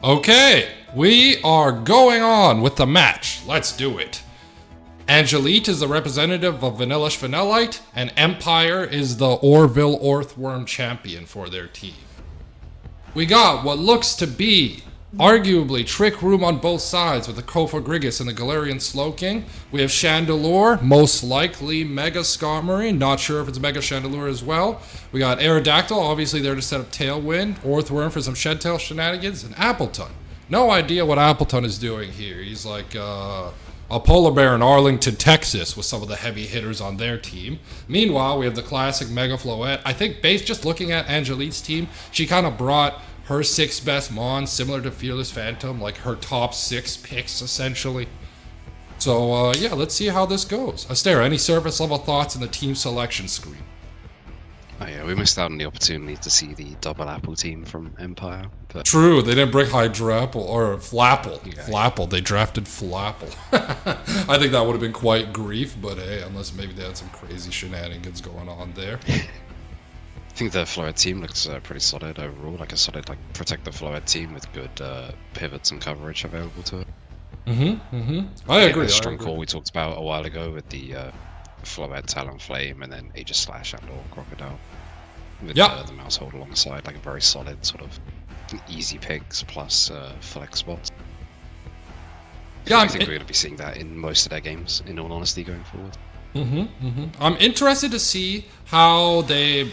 Okay, we are going on with the match. Let's do it. Angelite is the representative of Vanillille Vanillite, and Empire is the Oreville Orthworm champion for their team. We got what looks to be arguably Trick Room on both sides with the Kofa Grigus and the Galarian Slowking. We have Chandelure, most likely Mega Skarmory, not sure if it's Mega Chandelure as well. We got Aerodactyl, obviously there to set up Tailwind, Orthworm for some Shed Tail shenanigans, and Appleton. No idea what Appleton is doing here. He's like a polar bear in Arlington, Texas with some of the heavy hitters on their team. Meanwhile, we have the classic Mega Floette. I think based just looking at Angelite's team, she kind of brought her 6 best mons, similar to Fearless Phantom, like her top 6 picks, essentially. So, yeah, let's see how this goes. Astera, any surface level thoughts in the team selection screen? Oh yeah, we missed out on the opportunity to see the double apple team from Empire. But True, they didn't bring Hydrapple, or Flapple. Yeah. Flapple, they drafted Flapple. I think that would have been quite grief, but hey, unless maybe they had some crazy shenanigans going on there. I think the Floette team looks pretty solid overall, like a solid protect the Floette team with good pivots and coverage available to it. I agree. The strong core we talked about a while ago with the Floette, Talonflame, and then Aegislash and or Crocodile. With the mouse hold alongside, like a very solid sort of easy picks plus flex spots. Yeah, I think we're going to be seeing that in most of their games, in all honesty, going forward. I'm interested to see how they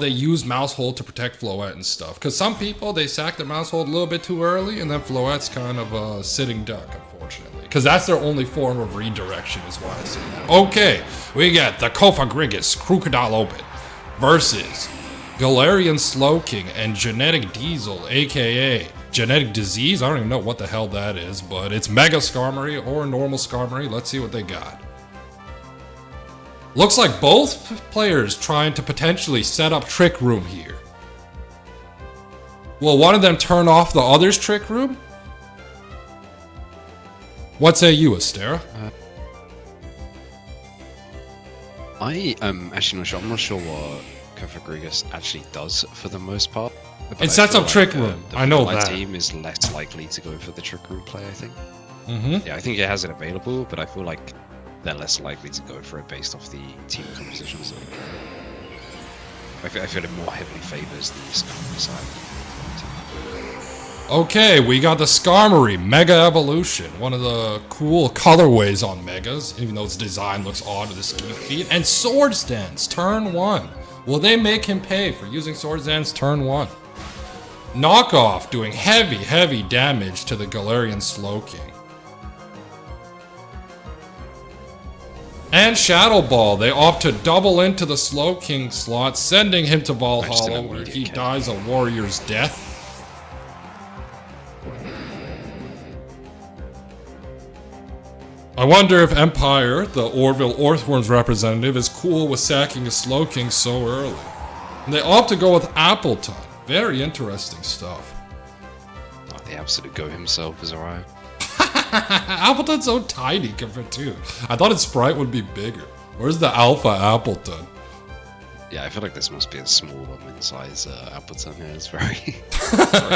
use mouse hold to protect Floette and stuff. Because some people, they sack their mouse hold a little bit too early, and then Floette's kind of a sitting duck, unfortunately. Because that's their only form of redirection, is why I say that. Okay, we get the Kofa Grigus Crocodile Open versus Galarian Slowking and Genetic Diesel, aka Genetic Disease. I don't even know what the hell that is, but it's Mega Skarmory or normal Skarmory. Let's see what they got. Looks like both players trying to potentially set up Trick Room here. Will one of them turn off the other's Trick Room? What say you, Astera? I am actually not sure. I'm not sure what Kofa Grigus actually does for the most part. But It sets up Trick Room. I know that. The team is less likely to go for the Trick Room play, I think. Yeah, I think it has it available, but I feel like they're less likely to go for it based off the team composition. So I feel it more heavily favors the Skarmory side. Okay, we got the Skarmory Mega Evolution, one of the cool colorways on Megas, even though its design looks odd with the ski feet. And Swords Dance, turn 1. Will they make him pay for using Swords Dance turn 1? Knockoff doing heavy damage to the Galarian Slowking. And Shadow Ball, they opt to double into the Slowking slot, sending him to Valhalla, where he dies a warrior's death. I wonder if Empire, the Oreville Orthworm's representative, is cool with sacking a Slowking so early. And they opt to go with Appleton. Very interesting stuff. Oh, the absolute go himself has arrived. Appleton's so tiny compared to. I thought its sprite would be bigger. Where's the Alpha Appleton? Yeah, I feel like this must be a small or mid-size Appleton here. It's very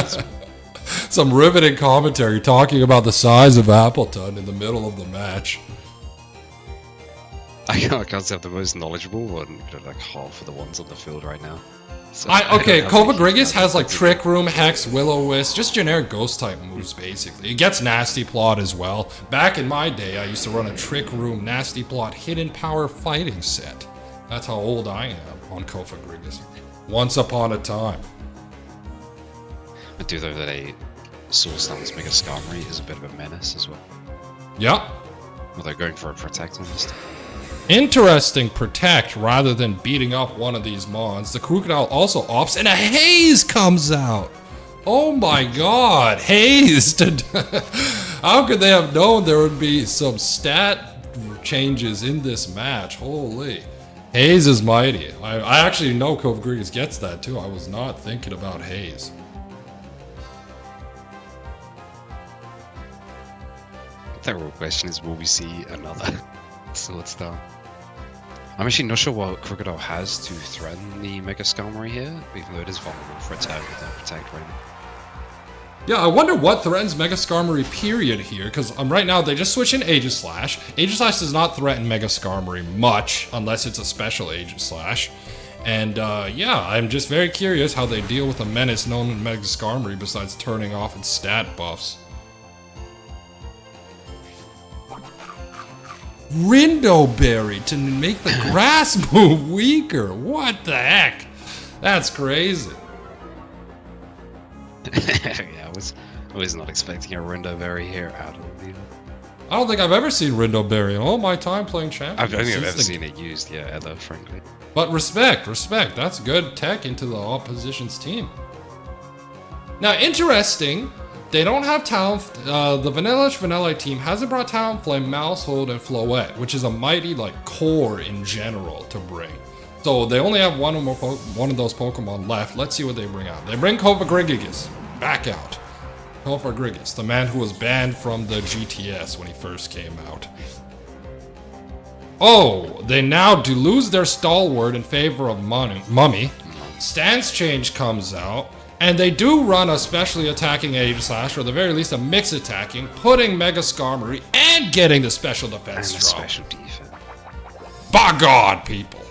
small. Some riveting commentary talking about the size of Appleton in the middle of the match. I can't have the most knowledgeable one, like half of the ones on the field right now. So Okay, Kofa Grigus has like Trick Room, Hex, Will-O-Wisp, just generic ghost type moves basically. It gets Nasty Plot as well. Back in my day, I used to run a Trick Room, Nasty Plot, Hidden Power fighting set. That's how old I am on Kofa Grigus. Once upon a time. I do though that a Source Dance Mega Skarmory is a bit of a menace as well. Yep. Well, they're going for a Protect on this time. Interesting Protect rather than beating up one of these mons. The Crocodile also opts and a Haze comes out. Oh my god, Haze! How could they have known there would be some stat changes in this match? Holy. Haze is mighty. I actually know Kofa Grigus gets that too. I was not thinking about Haze. The real question is, will we see another Sword Star? I'm actually not sure what Crocodile has to threaten the Mega Skarmory here, even though it is vulnerable for attack with that Protect right now. Yeah, I wonder what threatens Mega Skarmory period here, because right now they just switch in Aegislash. Aegislash does not threaten Mega Skarmory much, unless it's a special Aegislash. And yeah, I'm just very curious how they deal with a menace known in Mega Skarmory besides turning off its stat buffs. Rindoberry to make the grass move weaker. What the heck? That's crazy. Yeah, I was not expecting a Rindoberry here at all. I don't think I've ever seen Rindoberry in all my time playing Champions. I don't think I've ever seen it used, yeah, ever, frankly. But respect. That's good tech into the opposition's team. Now, interesting, they don't have Talon. The Vanillage Vanillite team hasn't brought Talonflame, Maushold, and Floette, which is a mighty core in general to bring. So they only have one of those Pokemon left. Let's see what they bring out. They bring Cofagrigus back out. Cofagrigus, the man who was banned from the GTS when he first came out. Oh, they now do lose their Stalwart in favor of Mummy. Stance Change comes out, and they do run a specially attacking Aegislash, or at the very least a mix attacking, putting Mega Skarmory and getting the special defense and drop. Special defense. By God, people.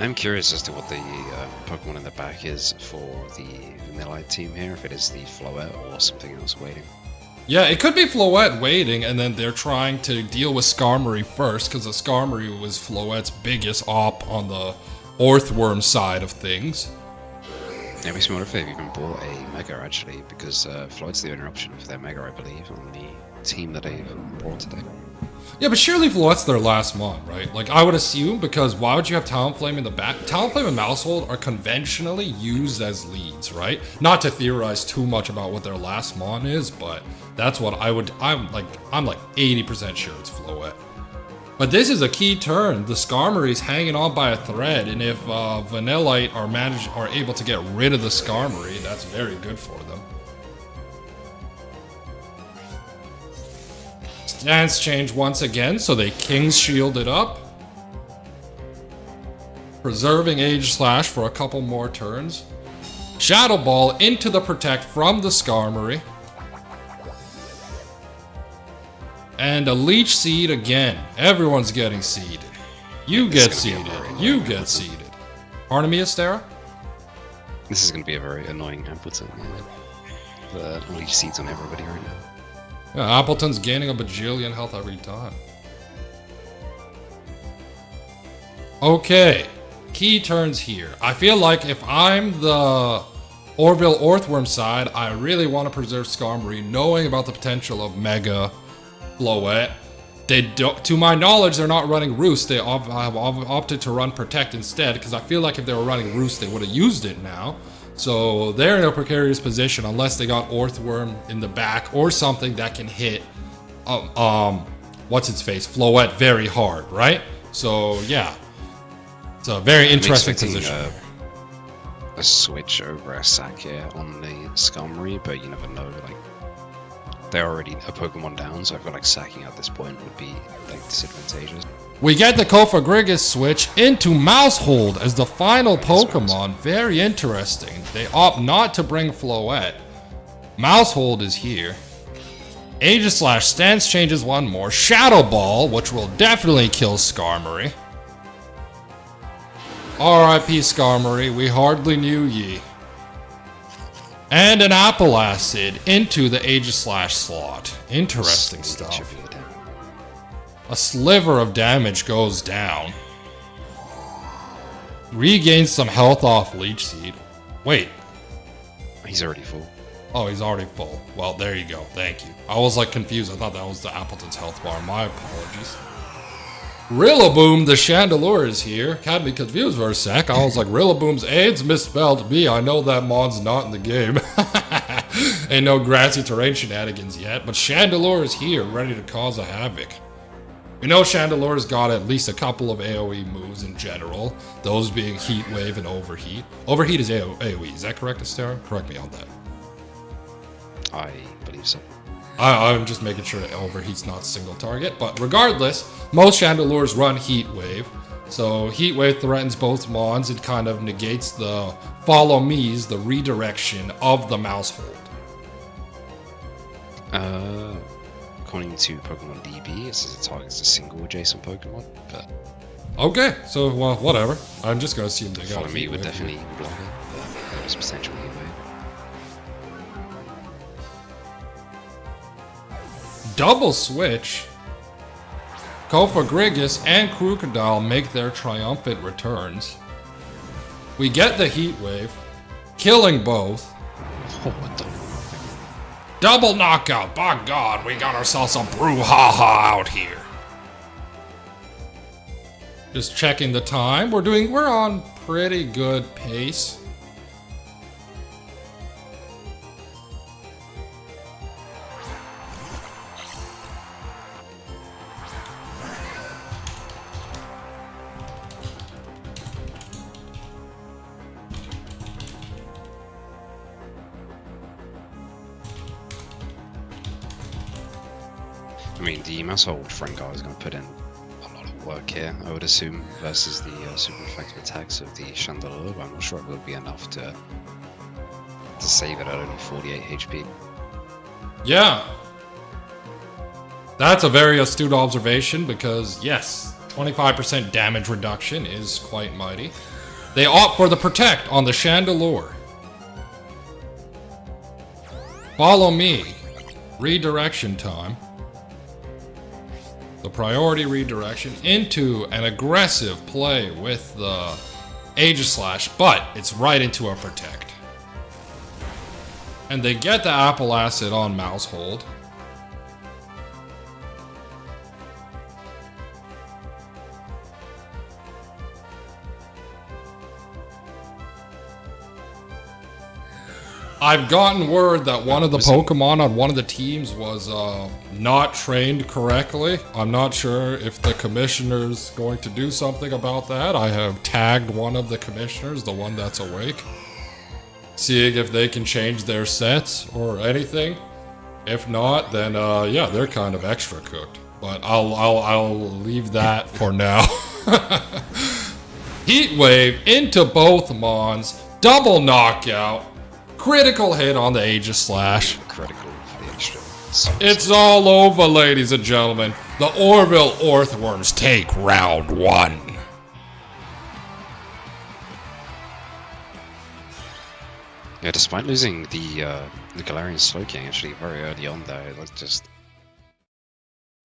I'm curious as to what the Pokemon in the back is for the Vanillite team here, if it is the Floette or something else waiting. Yeah, it could be Floette waiting, and then they're trying to deal with Skarmory first, because the Skarmory was Floette's biggest op on the Orthworm side of things. Yeah, it makes me wonder if they've even bought a Mega, actually, because Floette's the only option for their Mega, I believe, on the team that they've brought today. Yeah, but surely Floette's their last mon, right? I would assume, because why would you have Talonflame in the back? Talonflame and Maushold are conventionally used as leads, right? Not to theorize too much about what their last mon is, but that's what I'm like 80% sure it's Floette. But this is a key turn. The Skarmory's hanging on by a thread, and if Vanillite are able to get rid of the Skarmory, that's very good for them. Stance change once again, so they King's Shield it up. Preserving Aegislash for a couple more turns. Shadow Ball into the Protect from the Skarmory. And a Leech Seed again. Everyone's getting seeded. You get seeded. You get seeded. Pardon me, Astera? This is going to be a very annoying Appleton. The Leech Seeds on everybody right now. Yeah, Appleton's gaining a bajillion health every time. Okay, key turns here. I feel like if I'm the Oreville Orthworm side, I really want to preserve Skarmory, knowing about the potential of Mega Floette. To my knowledge, they're not running Roost. They have opted to run Protect instead, because I feel like if they were running Roost, they would have used it now. So they're in a precarious position unless they got Orthworm in the back or something that can hit, what's its face, Floette very hard, right? So yeah, it's a very interesting position. A switch over a Sakia on the Skarmory, but you never know. They're already a Pokemon down, so I feel like sacking at this point would be disadvantageous. We get the Cofagrigus switch into Maushold as the final Pokemon. Very interesting. They opt not to bring Floette. Maushold is here. Aegislash stance changes one more. Shadow Ball, which will definitely kill Skarmory. R.I.P. Skarmory, we hardly knew ye. And an Apple Acid into the Aegislash slot. Interesting stuff. A sliver of damage goes down. Regains some health off Leech Seed. Wait. He's already full. Oh, he's already full. Well, there you go. Thank you. I was confused. I thought that was the Appleton's health bar. My apologies. Rillaboom, the Chandelure is here. Had me confused for a sec. I was like, Rillaboom's AIDS misspelled me. I know that mon's not in the game. Ain't no grassy terrain shenanigans yet, but Chandelure is here, ready to cause a havoc. We know Chandelure's got at least a couple of AoE moves in general, those being Heat Wave and Overheat. Overheat is AoE, is that correct, Astera? Correct me on that. I believe so. I'm just making sure that Overheat's not single target, but regardless, most Chandelures run Heat Wave, So Heat Wave threatens both Mons. It kind of negates the Follow Me's, the redirection of the mouse hold. According to Pokemon DB, it says it targets a single adjacent Pokemon, but... Okay, so, well, whatever. I'm just gonna assume they got Follow Me Heat would Wave. definitely block it, but there was potential Heat Wave. Double switch. Kofagrigus and Crocodile make their triumphant returns. We get the Heat Wave, killing both. Oh, what the... Double knockout! By God, we got ourselves a brouhaha out here. Just checking the time. We're on pretty good pace. I mean, the Maushold Frengar is going to put in a lot of work here, I would assume, versus the super effective attacks of the Chandelure, but I'm not sure it will be enough to save it at only 48 HP. Yeah. That's a very astute observation because, yes, 25% damage reduction is quite mighty. They opt for the Protect on the Chandelure. Follow Me. Redirection time. The priority redirection into an aggressive play with the Aegislash, but it's right into a Protect. And they get the Apple Acid on Maushold. I've gotten word that one of the Pokemon on one of the teams was not trained correctly. I'm not sure if the commissioner's going to do something about that. I have tagged one of the commissioners, the one that's awake, seeing if they can change their sets or anything. If not, then yeah, they're kind of extra cooked. But I'll leave that for now. Heat Wave into both Mons, double knockout. Critical hit on the Aegislash. Critical for the extra. It's all over, ladies and gentlemen. The Oreville Orthworms take round one. Yeah, despite losing the Galarian Slowking actually very early on there, it was just...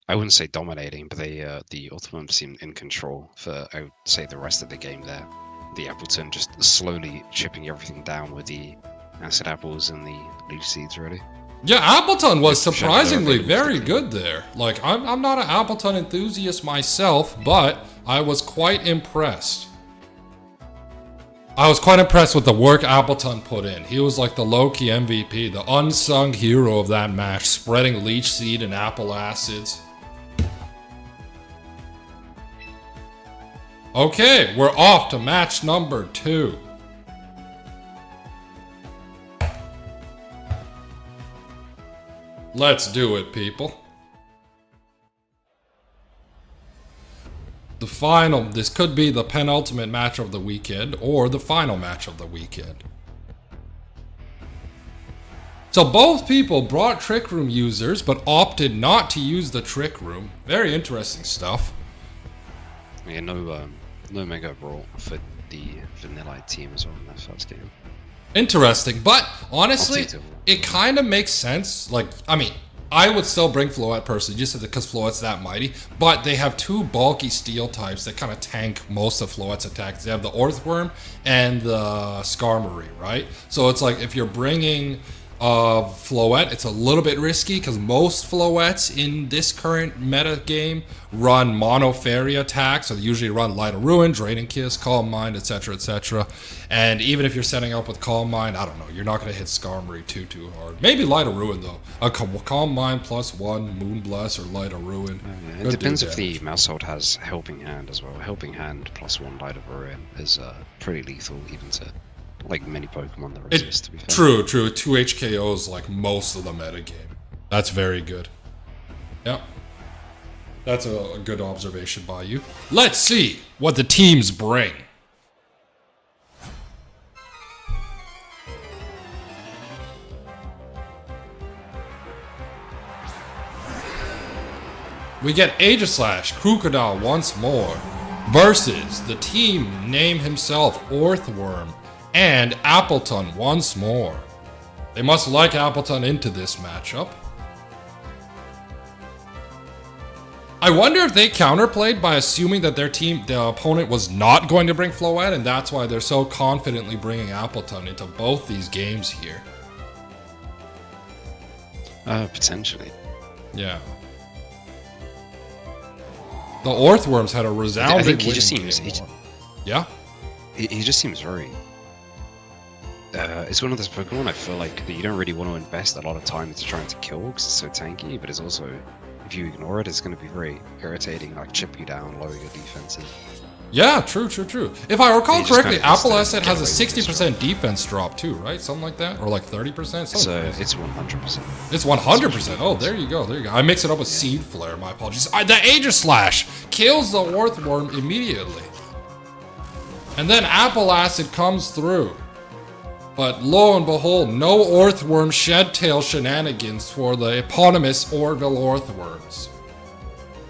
I wouldn't say dominating, but they the Orthworms seemed in control for, I would say, the rest of the game there. The Appleton just slowly chipping everything down with the Acid Apples and the Leech Seeds, really. Yeah, Appleton was surprisingly very good there. Like, I'm not an Appleton enthusiast myself, but I was quite impressed. I was quite impressed with the work Appleton put in. He was like the low-key MVP, the unsung hero of that match, spreading Leech Seed and Apple Acids. Okay, we're off to match number 2. Let's do it, people. The final, this could be the penultimate match of the weekend, or the final match of the weekend. So both people brought Trick Room users, but opted not to use the Trick Room. Very interesting stuff. Yeah, no Mega Brawl for the Vanillite team as well in that first game. Interesting, but honestly, it kind of makes sense. Like, I mean, I would still bring Floette personally, just because Floette's that mighty, but they have two bulky steel types that kind of tank most of Floette's attacks. They have the Orthworm and the Skarmory, right? So it's like, if you're bringing Floette, it's a little bit risky, because most Floettes in this current meta game run mono fairy attacks, so they usually run Light of Ruin, Draining Kiss, Calm Mind, etc, etc. And even if you're setting up with Calm Mind, I don't know, you're not going to hit Skarmory too hard. Maybe Light of Ruin though. A Calm Mind +1, Moonblast, or Light of Ruin. It depends if the Maushold has Helping Hand as well. Helping Hand +1 Light of Ruin is pretty lethal, even to like many Pokemon that resist, to be fair. True. 2 HKOs like most of the metagame. That's very good. Yep. That's a good observation by you. Let's see what the teams bring. We get Aegislash, Crocodile once more, versus the team name himself, Orthworm, and Appleton once more. They must like Appleton into this matchup. I wonder if they counterplayed by assuming that the opponent was not going to bring Floette, and that's why they're so confidently bringing Appleton into both these games here. Potentially. Yeah. The Orthworms had a resounding I think he win just in seems... game one. Yeah? He just seems very... it's one of those Pokemon I feel like that you don't really want to invest a lot of time into trying to kill because it's so tanky, but it's also, if you ignore it, it's going to be very irritating, like chip you down, lower your defenses. Yeah, true. If I recall correctly, Apple Asset has a get away with 60% defense drop too, right? Something like that? Or like 30%? So it's 100%. It's 100%. Oh, there you go. I mix it up with Seed Flare, my apologies. The Aegislash kills the Orthworm immediately. And then Apple Acid comes through. But lo and behold, no Orthworm Shed Tail shenanigans for the eponymous Oreville Orthworms.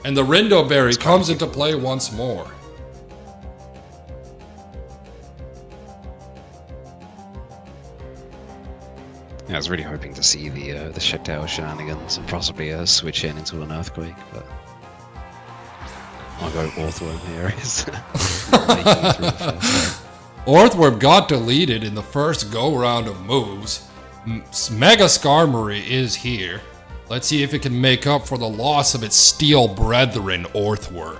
And the Rindo Berry comes into play once more. Yeah, I was really hoping to see the Shed Tail shenanigans and possibly switch in into an Earthquake, but I'll go Orthworm here. Orthworm got deleted in the first go-round of moves. Mega Skarmory is here. Let's see if it can make up for the loss of its steel brethren, Orthworm.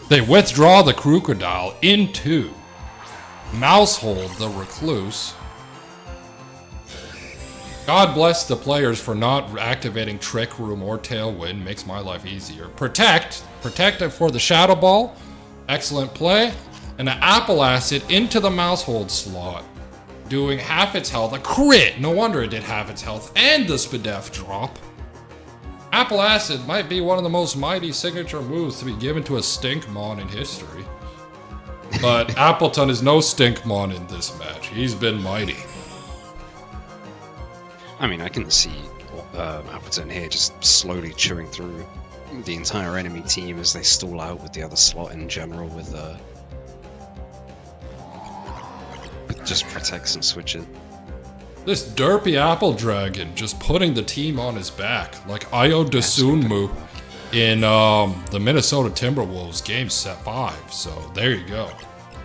They withdraw the Crocodile into Mousehold the Recluse. God bless the players for not activating Trick Room or Tailwind. Makes my life easier. Protect it for the Shadow Ball. Excellent play. And an Apple Acid into the Mousehold slot. Doing half its health. A crit! No wonder it did half its health. And the Spadef drop. Apple Acid might be one of the most mighty signature moves to be given to a Stinkmon in history. But Appleton is no Stinkmon in this match. He's been mighty. I mean, I can see Appleton here just slowly chewing through the entire enemy team as they stall out with the other slot in general with just protects and switches. This derpy Apple Dragon just putting the team on his back, like Io Desunmu in the Minnesota Timberwolves game set 5. So there you go.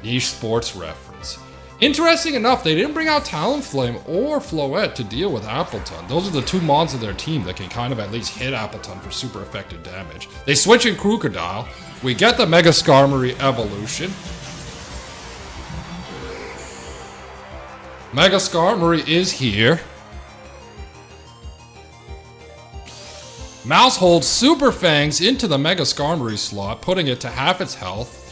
Niche sports reference. Interesting enough, they didn't bring out Talonflame or Floette to deal with Appleton. Those are the two mons of their team that can kind of at least hit Appleton for super effective damage. They switch in Crocodile. We get the Mega Skarmory evolution. Mega Skarmory is here. Mouse holds Super Fangs into the Mega Skarmory slot, putting it to half its health.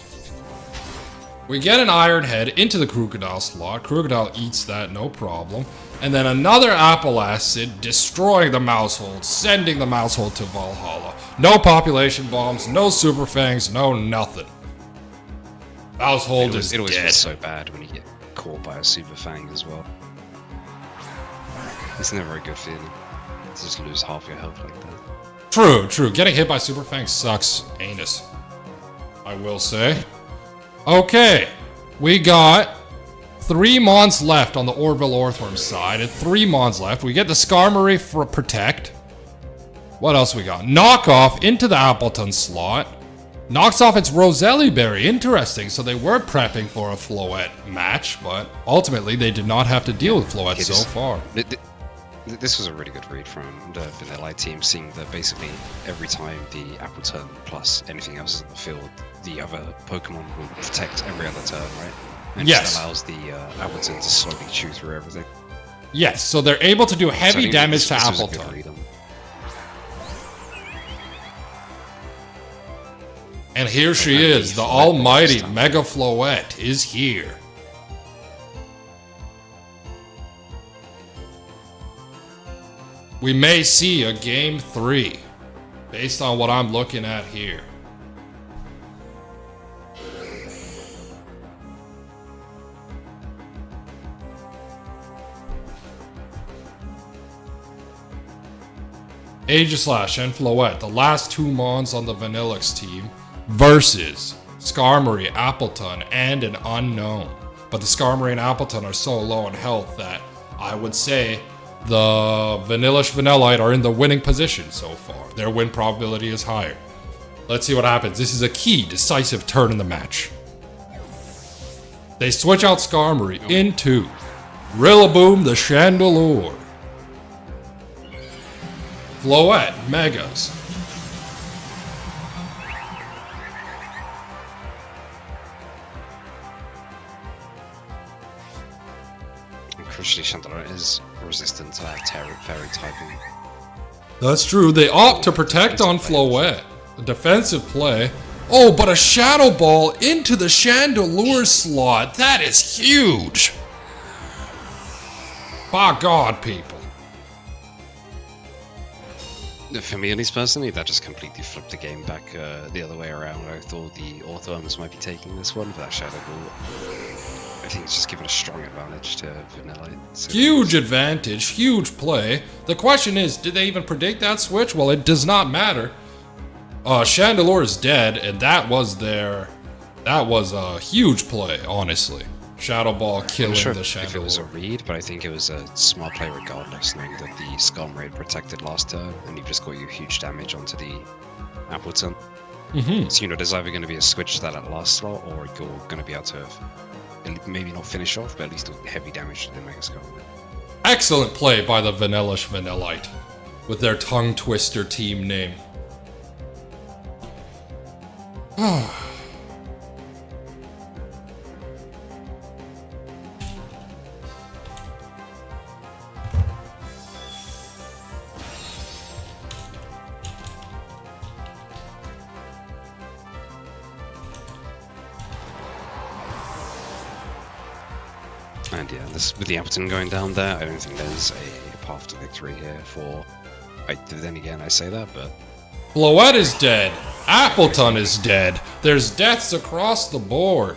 We get an Iron Head into the Crocodile slot. Crocodile eats that, no problem. And then another Apple Acid, destroying the Mousehold, sending the Mousehold to Valhalla. No population bombs, no Super Fangs, no nothing. Mousehold is dead. It always feels so bad when you get caught by a Super Fang as well. It's never a good feeling to just lose half your health like that. True. Getting hit by Super Fang sucks anus, I will say. Okay, we got 3 mons left on the Oreville Orthworm side, and 3 mons left. We get the Skarmory for Protect. What else we got? Knockoff into the Appleton slot. Knocks off its Roselli Berry. Interesting. So they were prepping for a Floette match, but ultimately they did not have to deal with Floette so far. This was a really good read from the Vanillite team, seeing that basically every time the Appleton plus anything else is in the field, the other Pokemon will protect every other turn, right? And yes. Just allows the Appleton to slowly chew through everything. Yes, so they're able to do heavy damage to Appleton. And here she is, the almighty Mega Floette is here. We may see a Game 3, based on what I'm looking at here. Aegislash and Floette, the last two Mons on the Vanillix team, versus Skarmory, Appleton, and an unknown. But the Skarmory and Appleton are so low in health that I would say the Vanillix Vanillite are in the winning position so far. Their win probability is higher. Let's see what happens. This is a key, decisive turn in the match. They switch out Skarmory into Rillaboom the Chandelure. Floette, Megas. And crucially, Chandelure is resistant to that fairy typing. That's true. They opt to protect on Floette. A defensive play. Oh, but a Shadow Ball into the Chandelure slot. That is huge. By God, people. For me, at least personally, that just completely flipped the game back the other way around. I thought the Orthworms might be taking this one for that Shadow Ball. I think it's just given a strong advantage to Vanillite. So Huge advantage, huge play. The question is, did they even predict that switch? Well, it does not matter. Chandelure is dead, and that was a huge play, honestly. Shadow Ball killing I'm sure the if Chandelure. it was a read, but I think it was a smart play regardless, knowing that the Skarmory had protected last turn, and you just got your huge damage onto the Appleton. So you know, there's either going to be a switch to that at last slot, or you're going to be able to maybe not finish off, but at least do heavy damage to the Mega Skarmory. Excellent play by the Vanillix Vanillite, with their tongue twister team name. And yeah, with the Appleton going down there, I don't think there's a path to victory here for... then again, I say that, but... Floette is dead. Appleton is dead. There's deaths across the board.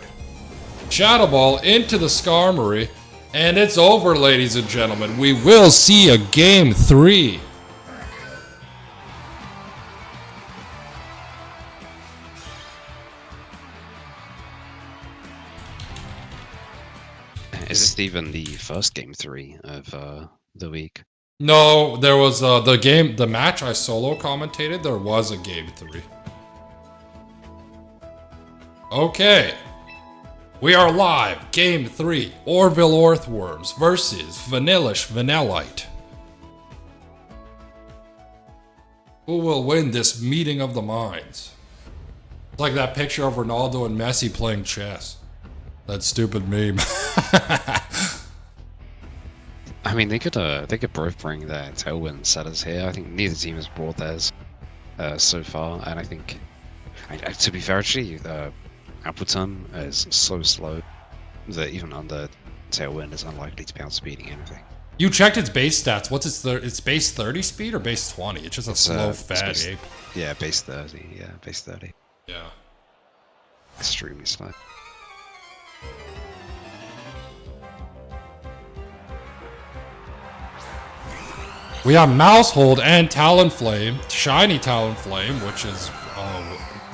Shadow Ball into the Skarmory, and it's over, ladies and gentlemen. We will see a Game 3. Is this even the first Game 3 of the week? No, there was the match I solo commentated, there was a Game 3. Okay. We are live. Game 3. Oreville Orthworms versus Vanillix Vanillite. Who will win this meeting of the minds? It's like that picture of Ronaldo and Messi playing chess. That stupid meme. I mean, they could both bring their Tailwind setters here. I think neither team has brought theirs so far, and I think, to be fair, actually, Appleton is so slow that even under Tailwind is unlikely to be outspeeding anything. You checked its base stats. What's its base 30 speed or base 20? It's just a slow fat ape. Yeah, base 30. Yeah, base 30. Yeah. Extremely slow. We have Mousehold and Talonflame, shiny Talonflame, which is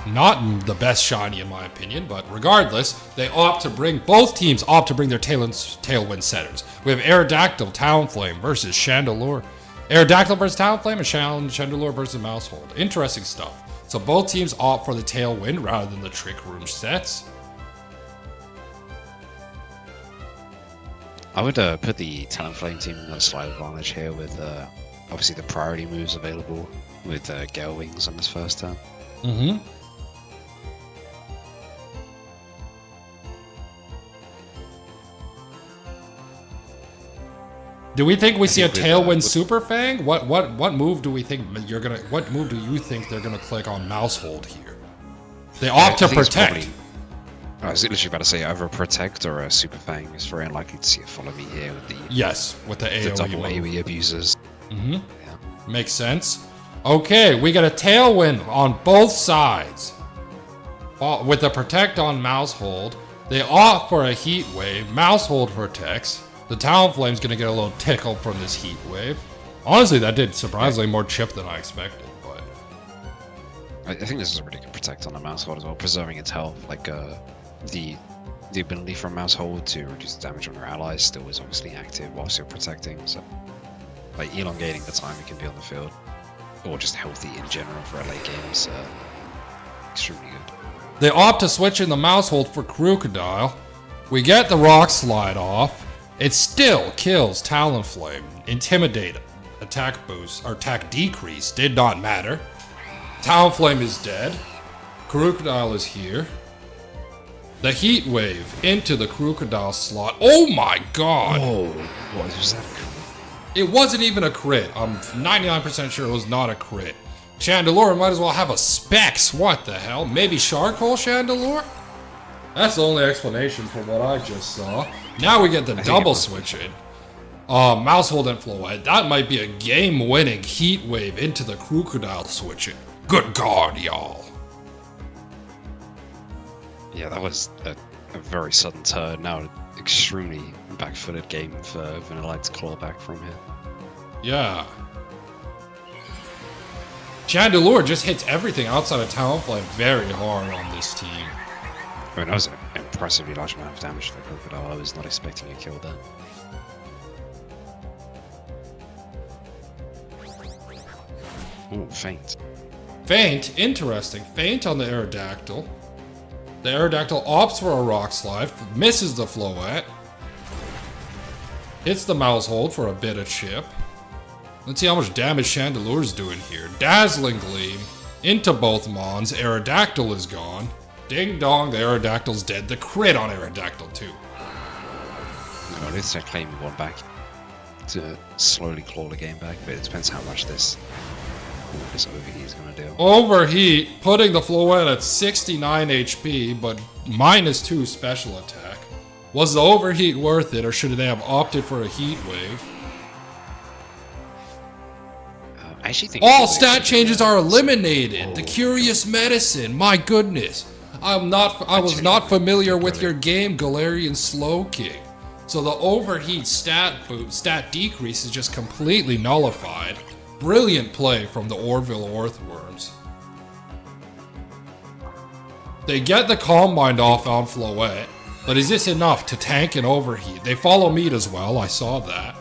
not the best shiny in my opinion, but regardless, both teams opt to bring their Tailwind setters. We have Aerodactyl, Talonflame versus Chandelure. Aerodactyl versus Talonflame and Chandelure versus Mousehold. Interesting stuff. So both teams opt for the Tailwind rather than the Trick Room sets. I would put the Talonflame team in a slight advantage here with obviously the priority moves available with Gale Wings on this first turn. Do we think we see a Tailwind Super Fang? What move do we think you're gonna? What move do you think they're gonna click on Mousehold here? They opt to I think it's protect. probably- I was literally about to say either a protect or a super fang. It's very unlikely to see a follow me here with the Yes, with the AoE double mode. AoE abusers. Mm-hmm. Yeah. Makes sense. Okay, we got a tailwind on both sides. With the protect on Mousehold, they opt for a heat wave. Mousehold protects. The Talonflame's gonna get a little tickle from this heat wave. Honestly, that did surprisingly more chip than I expected, but I think this is a really good protect on the mouse hold as well, preserving its health. Like the ability from mouse hold to reduce damage on your allies still is obviously active whilst you're protecting. So by elongating the time it can be on the field, or just healthy in general for a late game is extremely good. they opt to switch in the Mousehold for Crocodile. We get the Rock Slide off. It still kills Talonflame. Intimidate, attack boost, or attack decrease did not matter. Talonflame is dead. Crocodile is here. The Heat Wave into the Crocodile slot. Oh my god! Oh, what was that? It wasn't even a crit. I'm 99% sure it was not a crit. Chandelure might as well have a Specs. What the hell? Maybe Charcoal Chandelure? That's the only explanation for what I just saw. Now we get the double switch in. Mousehold and Floette. That might be a game-winning Heat Wave into the Crocodile switch in. Good God, y'all. Yeah, that was a very sudden turn. Now, extremely back-footed game for Vanillite to claw back from here. Yeah. Chandelure just hits everything outside of Talonflame very hard on this team. I mean, that was an impressively large amount of damage to the Crocodile. I was not expecting a kill there. Ooh, feint. Feint, interesting. Feint on the Aerodactyl. The Aerodactyl opts for a Rock Slide, misses the Floette. Hits the Mousehold for a bit of chip. Let's see how much damage Chandelure's doing here. Dazzling Gleam into both Mons. Aerodactyl is gone. Ding dong, the Aerodactyl's dead. The crit on Aerodactyl too. No, at least I claim one back to slowly claw the game back, but it depends how much this overheat is going to do. Overheat, putting the Floette at 69 HP, but -2 special attack. Was the overheat worth it, or should they have opted for a heat wave? I actually think All stat changes are eliminated. The Curious Medicine, my goodness. I was not familiar with your game, Galarian Slow King. So the overheat stat decrease is just completely nullified. Brilliant play from the Oreville Orthworms. They get the Calm Mind off on Floette, but is this enough to tank an overheat? They follow meat as well, I saw that.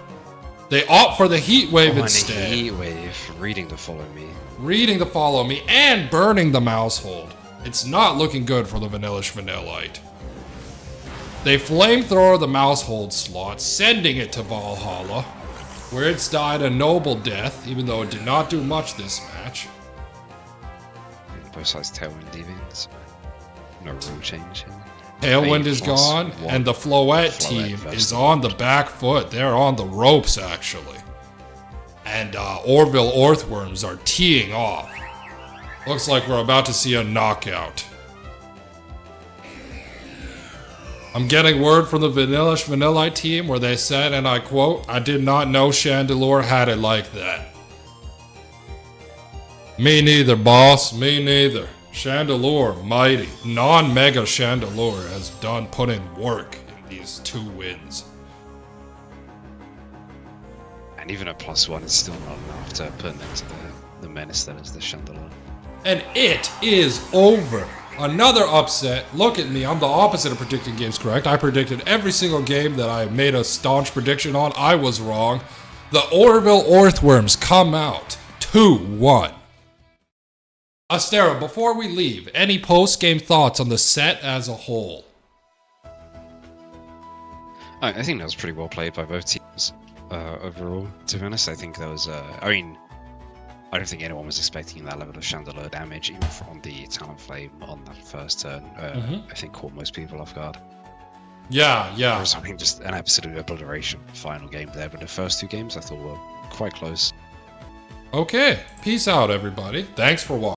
They opt for the Heat Wave instead. Heat Wave, reading the follow me. Reading the Follow Me and burning the Mousehold. It's not looking good for the Vanillish Vanillite. They flamethrower the Mousehold slot, sending it to Valhalla, where it's died a noble death, even though it did not do much this match. Both sides Tailwind leaving, so no rule change here. Tailwind is gone, and the Floette team is on the back foot. They're on the ropes, actually. And Oreville Orthworms are teeing off. Looks like we're about to see a knockout. I'm getting word from the Vanillish Vanillite team where they said, and I quote, "I did not know Chandelure had it like that." Me neither, boss. Me neither. Chandelure, mighty. Non-mega Chandelure has put in work in these 2 wins. And even a +1 is still not enough to put an end to the menace that is the Chandelure. And it is over. Another upset. Look at me. I'm the opposite of predicting games correct. I predicted every single game that I made a staunch prediction on. I was wrong. The Oreville Orthworms come out 2-1. Astera, before we leave, any post-game thoughts on the set as a whole? I think that was pretty well played by both teams overall. To be honest, I think that was. I don't think anyone was expecting that level of Chandelure damage, even from the Talonflame on that first turn. I think caught most people off guard. Yeah. There was something just an absolute obliteration final game there, but the first 2 games I thought were quite close. Okay, peace out, everybody. Thanks for watching.